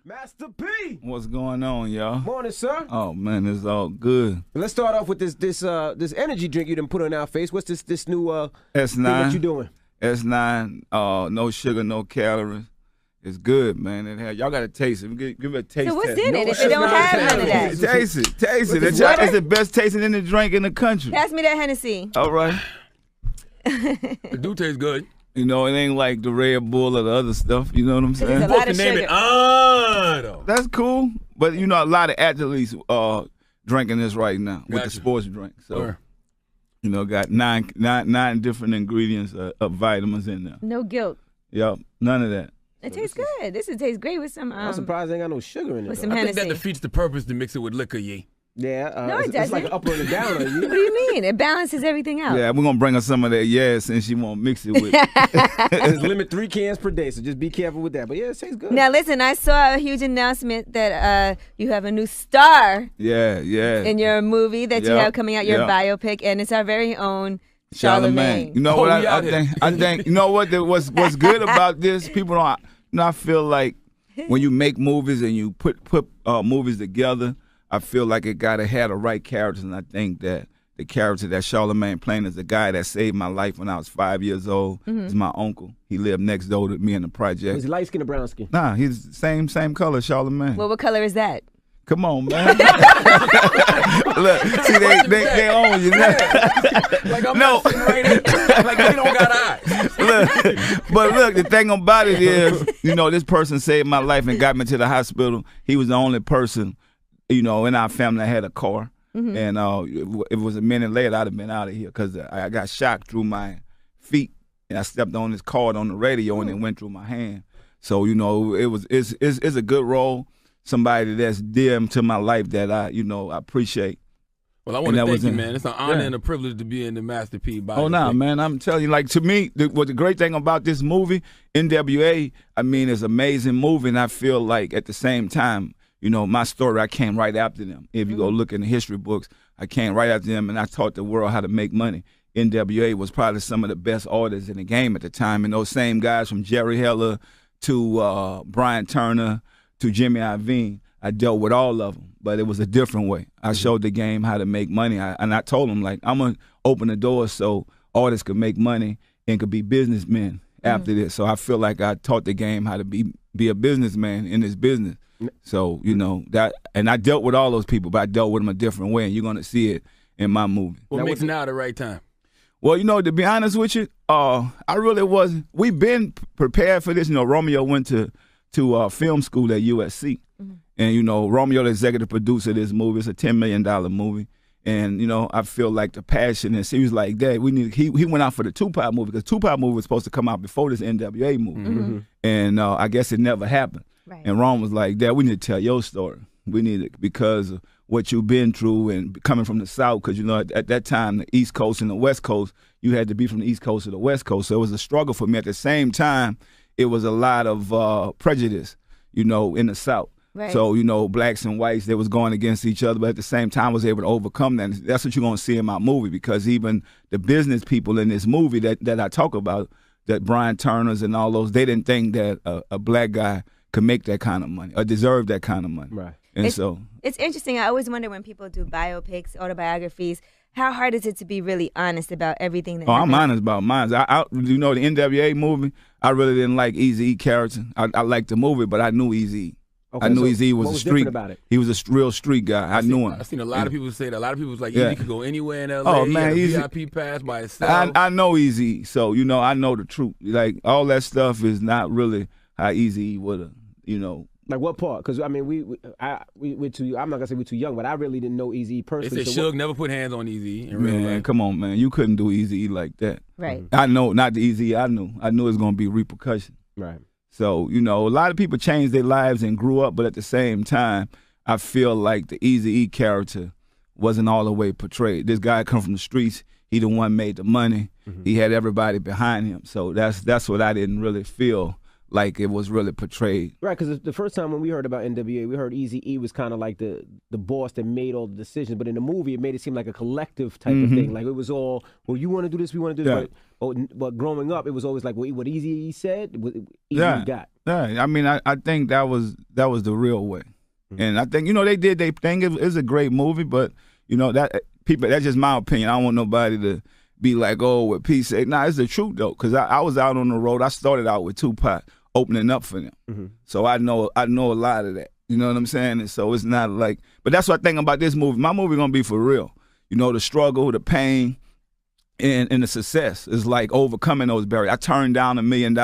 Master P. What's going on, y'all? Morning, sir. Oh man, it's all good. Let's start off with this energy drink you done put on our face. What's this new S9? thing that you doing? S9, no sugar, no calories. It's good, man. Y'all got to taste it. Give it a taste. So what's test. in it if it don't have none of that? Taste it. It's the best tasting in the drink in the country. Pass me that Hennessy. All right. It do taste good. You know, it ain't like the Red Bull or the other stuff. You know what I'm saying? There's a lot of sugar. Though. That's cool. But, you know, a lot of athletes drinking this right now with the sports drink. So, you know, got nine different ingredients of vitamins in there. No guilt. Yep, none of that. It tastes good. This tastes great with some. I'm surprised they ain't got no sugar in it. With some I Hennessy. think that defeats the purpose to mix it with liquor, ye. Yeah, No, it it's like doesn't. an up and a down. What do you mean? It balances everything out. Yeah, we're going to bring her some of that and she won't mix it with Just limit 3 cans per day, so just be careful with that. But yeah, it tastes good. Now listen, I saw a huge announcement that you have a new star Yeah. in your movie that you have coming out, your biopic, and it's our very own Charlamagne. You know what I think? You know what's good about this? People don't. You know, I feel like when you make movies and you put movies together, I feel like it gotta have the right characters, and I think that the character that Charlamagne playing is the guy that saved my life when I was 5 years old. He's my uncle. He lived next door to me in the project. Was he light skin or brown skin? Nah, he's the same color, Charlamagne. Well, what color is that? Come on, man. Look, see, they own you now. Like I'm not sitting right here. Like they don't got eyes. Look, the thing about it is, you know, this person saved my life and got me to the hospital. He was the only person, you know, in our family that had a car. And if it was a minute later, I'd have been out of here because I got shocked through my feet, and I stepped on this cord on the radio, and it went through my hand. So, you know, it's a good role. Somebody that's dear to my life that I appreciate. Well, I want to thank you, man. It's an honor and a privilege to be in the Master P biopic. Oh, no, man. I'm telling you, like, to me, the great thing about this movie, NWA, I mean, it's an amazing movie, and I feel like at the same time, you know, my story, I came right after them. If you go look in the history books, I came right after them, and I taught the world how to make money. NWA was probably some of the best artists in the game at the time, and those same guys from Jerry Heller to Brian Turner to Jimmy Iovine, I dealt with all of them, but it was a different way. I showed the game how to make money, and I told them, like, I'm going to open the door so artists could make money and could be businessmen after this. So I feel like I taught the game how to be a businessman in this business. So, you know, that, and I dealt with all those people, but I dealt with them a different way, and you're going to see it in my movie. What makes now the right time? Well, you know, to be honest with you, I really wasn't. We've been prepared for this. You know, Romeo went to film school at USC. And, you know, Romeo, the executive producer of this movie, it's a $10 million movie. And, you know, I feel like the passion, and he was like, Dad, he went out for the Tupac movie, because Tupac movie was supposed to come out before this NWA movie. And I guess it never happened. Right. And Ron was like, Dad, we need to tell your story. We need it because of what you've been through and coming from the South, because, you know, at that time, the East Coast and the West Coast, you had to be from the East Coast to the West Coast. So it was a struggle for me. At the same time, it was a lot of prejudice, you know, in the South. Right. So, you know, blacks and whites, they was going against each other, but at the same time, I was able to overcome that. And that's what you're going to see in my movie, because even the business people in this movie that I talk about, that Brian Turner's and all those, they didn't think that a black guy could make that kind of money or deserve that kind of money. Right. And it's interesting. I always wonder when people do biopics, autobiographies, how hard is it to be really honest about everything that happens? I'm honest about mine. You know, the NWA movie, I really didn't like Eazy-E character. I liked the movie, but I knew Eazy-E. Okay, I knew so Eazy-E was what a was street. different about it? He was a real street guy. I knew him. I've seen a lot of people say that. A lot of people was like, Yeah. Eazy could go anywhere in LA. Oh, man, he Eazy- had a VIP pass by himself. I know Eazy-E, so, you know, I know the truth. Like, all that stuff is not really how Eazy-E would have, you know. Like what part? Because I mean, we're too. I'm not gonna say we're too young, but I really didn't know Eazy They personally. said Suge never put hands on Eazy in real Man, life. come on, man. You couldn't do Eazy-E like that. Right. I know, not the Eazy-E I knew. I knew it was going to be repercussion. Right. So, you know, a lot of people changed their lives and grew up, but at the same time, I feel like the Eazy-E character wasn't all the way portrayed. This guy come from the streets. He the one made the money. He had everybody behind him. So that's what I didn't really feel like it was really portrayed. Right, because the first time when we heard about NWA, we heard Eazy-E was kind of like the boss that made all the decisions. But in the movie, it made it seem like a collective type of thing. Like it was all, well, you want to do this, we want to do this. But growing up, it was always like what Eazy-E said, what Eazy-E got. Yeah, I mean, I think that was the real way. And I think, they did their thing. It's a great movie, but, that's just my opinion. I don't want nobody to be like, oh, what P say. Nah, it's the truth, though, because I was out on the road. I started out with Tupac opening up for them. So I know a lot of that. You know what I'm saying? And so it's not like, but that's what I think about this movie. My movie going to be for real. The struggle, the pain, and the success is like overcoming those barriers. I turned down $1 million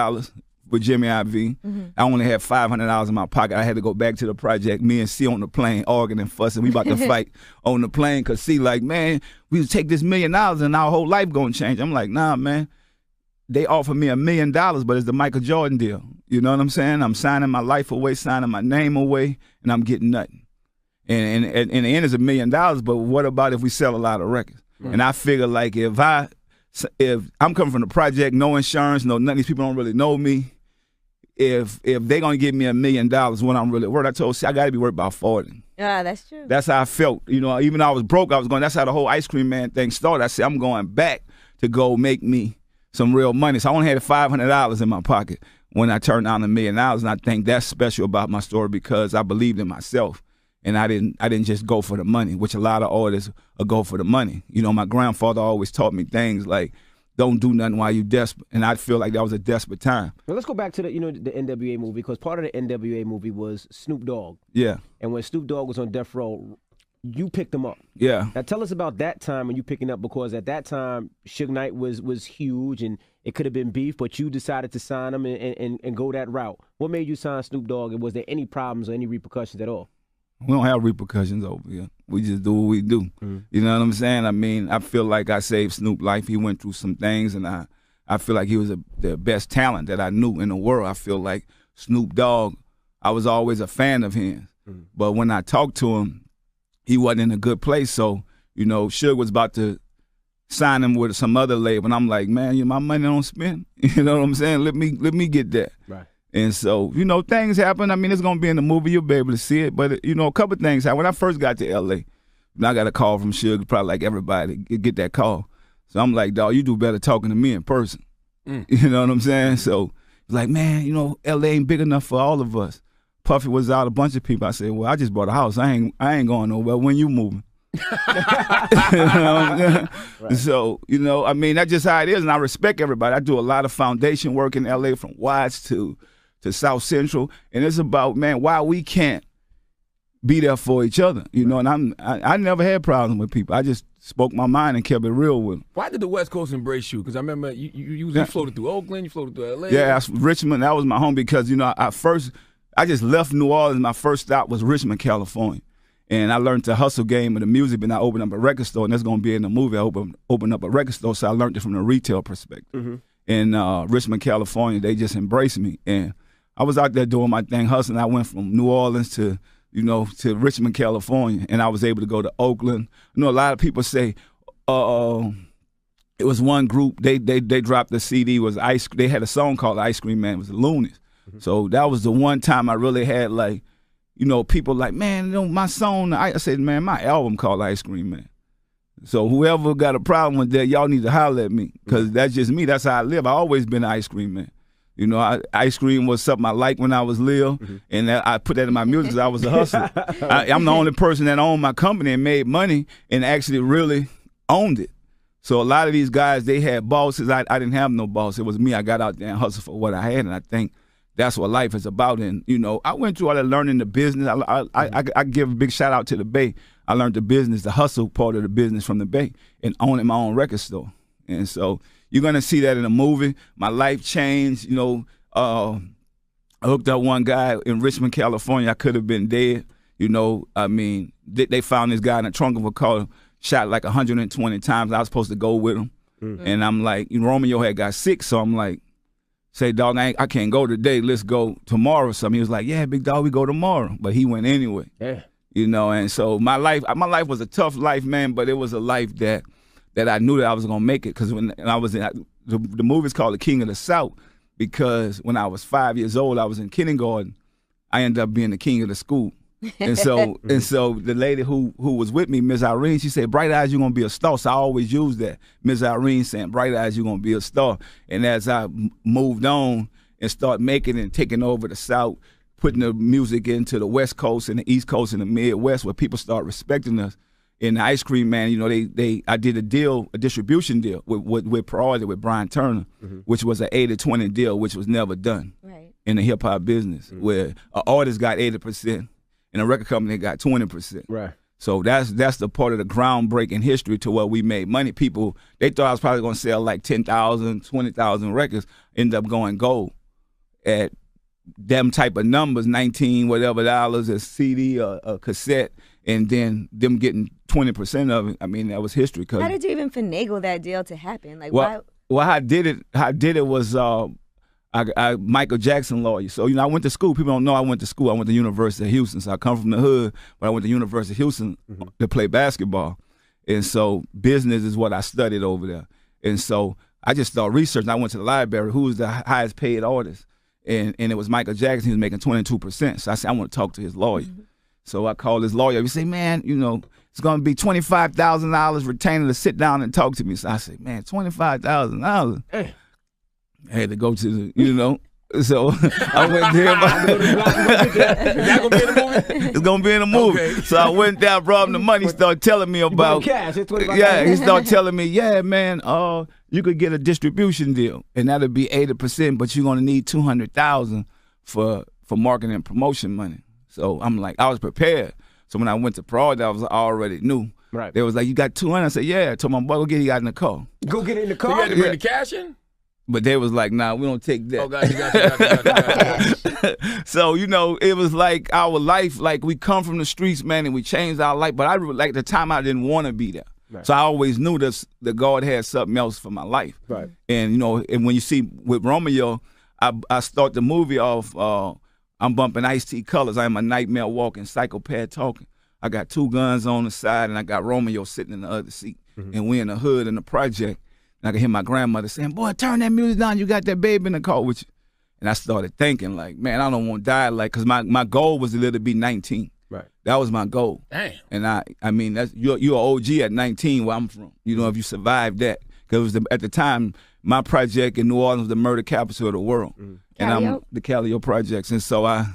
with Jimmy IV. I only had $500 in my pocket. I had to go back to the project. Me and C on the plane arguing and fussing. We about to fight on the plane because C like, man, we take this $1 million and our whole life gonna change. I'm like, nah, man. They offered me $1 million, but it's the Michael Jordan deal. You know what I'm saying? I'm signing my life away, signing my name away, and I'm getting nothing. And in the end, it's $1 million, but what about if we sell a lot of records? And I figure like if I'm coming from the project, no insurance, none of these people don't really know me. If they're gonna give me $1 million, what I'm really worth, I told C I gotta be worth about 40. Yeah, that's true. That's how I felt. Even though I was broke, I was going. That's how the whole ice cream man thing started. I said I'm going back to go make me some real money. So I only had $500 in my pocket when I turned down $1 million, and I think that's special about my story because I believed in myself, and I didn't just go for the money, which a lot of artists will go for the money. My grandfather always taught me things like, don't do nothing while you desperate, and I feel like that was a desperate time. Well, let's go back to the NWA movie, because part of the NWA movie was Snoop Dogg. Yeah. And when Snoop Dogg was on death row, you picked him up. Yeah. Now tell us about that time when you picking up, because at that time Suge Knight was huge and it could have been beef, but you decided to sign him and go that route. What made you sign Snoop Dogg, and was there any problems or any repercussions at all? We don't have repercussions over here. We just do what we do. You know what I'm saying? I mean, I feel like I saved Snoop's life. He went through some things, and I feel like he was the best talent that I knew in the world. I feel like Snoop Dogg, I was always a fan of his. But when I talked to him, he wasn't in a good place. So, Suge was about to sign him with some other label, and I'm like, man, my money don't spend. You know what I'm saying? Let me get that. Right. And so, things happen. I mean, it's going to be in the movie. You'll be able to see it. But, a couple of things happened. When I first got to L.A., I got a call from Suge, probably like everybody, get that call. So I'm like, dawg, you do better talking to me in person. You know what I'm saying? So it's like, man, L.A. ain't big enough for all of us. Puffy was out, a bunch of people. I said, well, I just bought a house. I ain't going nowhere. When you moving? Right. So, I mean, that's just how it is, and I respect everybody. I do a lot of foundation work in L.A. from Watts to South Central, and it's about, man, why we can't be there for each other, and I never had problems with people. I just spoke my mind and kept it real with them. Why did the West Coast embrace you? Because I remember you floated through Oakland, you floated through L.A. Yeah, Richmond, that was my home because, I just left New Orleans. My first stop was Richmond, California. And I learned the hustle game of the music, and I opened up a record store, and that's going to be in the movie. I opened up a record store, so I learned it from the retail perspective. In Richmond, California, they just embraced me. And I was out there doing my thing, hustling. I went from New Orleans to Richmond, California, and I was able to go to Oakland. A lot of people say, it was one group, they dropped the CD, they had a song called Ice Cream Man, it was the Loonies. So that was the one time I really had people like, man, my song, I said, man, my album called Ice Cream Man. So whoever got a problem with that, y'all need to holler at me, because that's just me. That's how I live. I always been an ice cream man. Ice cream was something I liked when I was little, and I put that in my music because I was a hustler. I'm the only person that owned my company and made money and actually really owned it. So a lot of these guys, they had bosses. I didn't have no boss. It was me. I got out there and hustled for what I had, and I think that's what life is about. And, I went through all that learning the business. I give a big shout out to the Bay. I learned the business, the hustle part of the business from the Bay, and owning my own record store. And so you're going to see that in a movie. My life changed. I hooked up one guy in Richmond, California. I could have been dead. They found this guy in the trunk of a car, shot like 120 times. I was supposed to go with him. And I'm like, Romeo had got sick, so I'm like, say, dog, I can't go today. Let's go tomorrow or something. He was like, yeah, big dog, we go tomorrow. But he went anyway. Yeah. And so my life was a tough life, man, but it was a life that I knew that I was going to make it, because when I was in, the movie's called The King of the South, because when I was 5 years old, I was in kindergarten. I ended up being the king of the school. And so the lady who was with me, Miss Irene, she said, "Bright eyes, you're gonna be a star." So I always use that. Miss Irene saying, "Bright eyes, you're gonna be a star." And as I moved on and started making and taking over the South, putting the music into the West Coast and the East Coast and the Midwest, where people start respecting us. In the Ice Cream Man, you know, I did a distribution deal with Priority with Brian Turner, which was an 80-20 deal, which was never done in the hip hop business, where an artist got 80%. And a record company got 20%. Right. So that's the part of the groundbreaking history to where we made money. People, they thought I was probably going to sell like 10,000, 20,000 records, end up going gold at them type of numbers, 19 whatever dollars a CD or a cassette, and then them getting 20% of it. I mean, that was history. How did you even finagle that deal to happen? Like, well, how I did it was I Michael Jackson lawyer. So, you know, I went to school. People don't know I went to school. I went to University of Houston. So I come from the hood, but I went to University of Houston to play basketball. And so business is what I studied over there. And so I just started researching. I went to the library. Who was the highest paid artist? And it was Michael Jackson. He was making 22%. So I said, I want to talk to his lawyer. So I called his lawyer. He said, "Man, you know, it's going to be $25,000 retainer to sit down and talk to me." So I said, "Man, $25,000. I had to go to the, you know, so I went there. Is that gonna be in the movie? It's gonna be in the movie. Okay. So I went there, brought him the money. He started telling me about cash. Yeah, he started telling me, "Yeah, man, you could get a distribution deal, and that'll be 80%, but you're gonna need $200,000 for marketing and promotion money." So I'm like, I was prepared. So when I went to Prod, I already knew. Right. They was like, "You got 200?" I said, "Yeah." I told my boy, "Go get it." He got in the car. Go get it in the So car. you had to bring the cash in? But they was like, "Nah, we don't take that." Oh, gotcha. So, you know, it was like our life, like we come from the streets, man, and we changed our life. But like the time I didn't want to be there. Right. So I always knew that God had something else for my life. Right. And, you know, and when you see with Romeo, I start the movie off, I'm bumping Ice-T colors. I am a nightmare walking, psychopath talking. I got 2 guns on the side, and I got Romeo sitting in the other seat. And we in the hood in the project. And I could hear my grandmother saying, "Boy, turn that music down. You got that baby in the car with you." And I started thinking, like, man, I don't want to die. Like, because my goal was to live to be 19. Right. That was my goal. Damn. And I mean, you're an OG at 19 where I'm from. You know, if you survived that. Because at the time, my project in New Orleans was the murder capital of the world. And I'm the Calio projects. And so I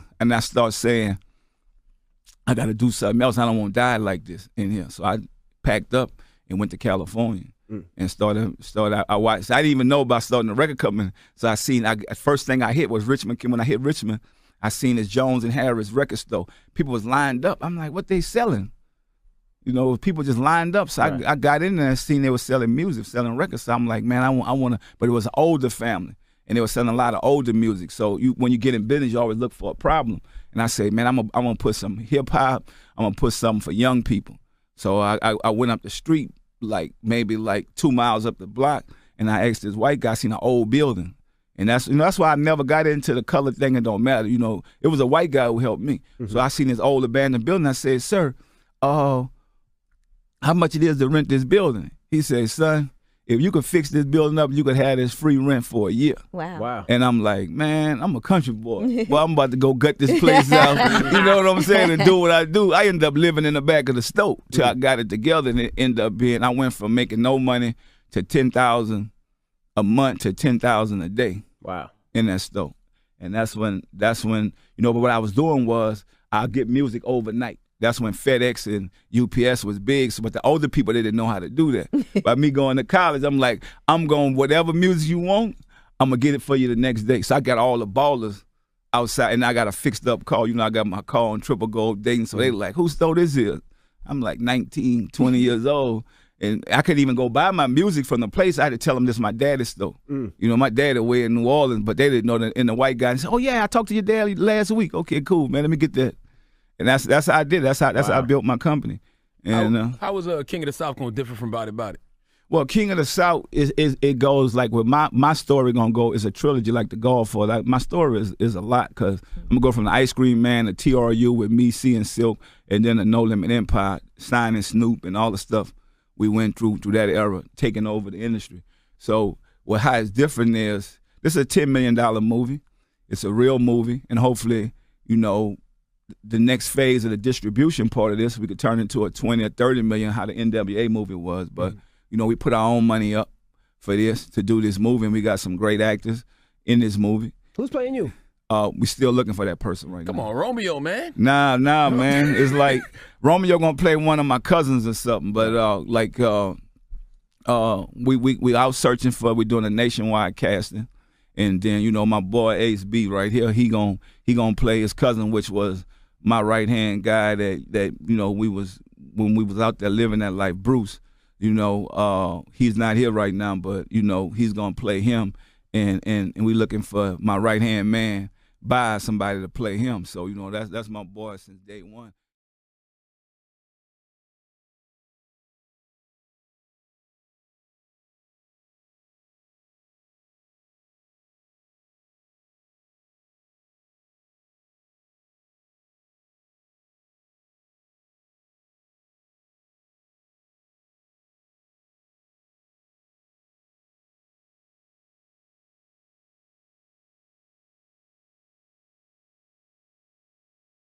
start saying, I got to do something else. I don't want to die like this in here. So I packed up and went to California. And started. I watched. I didn't even know about starting a record company. So I seen. First thing I hit was Richmond. When I hit Richmond, I seen this Jones and Harris record store. People was lined up. I'm like, what they selling? You know, people just lined up. So right. I got in there and seen they were selling music, selling records. So I'm like, man, I want to. But it was an older family, and they were selling a lot of older music. So when you get in business, you always look for a problem. And I say, man, I'm gonna put some hip hop. I'm gonna put something for young people. So I went up the street. Maybe 2 miles up the block, and I asked this white guy, I seen an old building. And that's why I never got into the color thing. It don't matter. You know, it was a white guy who helped me. So I seen this old abandoned building. I said, "Sir, how much it is to rent this building?" He said, "Son, if you could fix this building up, you could have this free rent for a year." Wow. And I'm like, man, I'm a country boy. Well, I'm about to go gut this place out. You know what I'm saying? And do what I do. I ended up living in the back of the stove till I got it together, and it ended up being, I went from making no money to $10,000 a month to $10,000 a day. Wow. In that stove. And that's when, you know, but what I was doing was I'll get music overnight. That's when FedEx and UPS was big. So, but the older people, they didn't know how to do that. By me going to college, I'm like, I'm going, whatever music you want, I'm going to get it for you the next day. So I got all the ballers outside, and I got a fixed up car. You know, I got my car on triple gold dating. So they like, whose store this is? I'm like 19, 20 years old. And I couldn't even go buy my music from the place. I had to tell them this is my daddy's store. You know, my dad away in New Orleans, but they didn't know that. And the white guy and said, "Oh yeah, I talked to your dad last week." Okay, cool, man. Let me get that. And that's how I did. That's how I built my company. And how was King of the South going to differ from Body Body? Well, King of the South it goes like with my story gonna go is a trilogy like The Godfather. Like my story is a lot because I'm gonna go from the Ice Cream Man to TRU with me, C and Silk, and then the No Limit Empire, signing Snoop and all the stuff we went through that era, taking over the industry. So how it's different is this is a $10 million movie. It's a real movie, and hopefully, you know, the next phase of the distribution part of this, we could turn into a 20 or 30 million, how the NWA movie was. But, you know, we put our own money up for this, to do this movie, and we got some great actors in this movie. Who's playing you? We still looking for that person right now. Come on, Romeo, man. Nah, man. It's like Romeo gonna play one of my cousins or something. But we out searching for. We're doing a nationwide casting, and then you know my boy Ace B right here. He gonna play his cousin, which was my right hand guy that you know when we was out there living that life. Bruce, you know, he's not here right now, but you know he's gonna play him, and we looking for my right hand man by somebody to play him. So you know that's my boy since day one.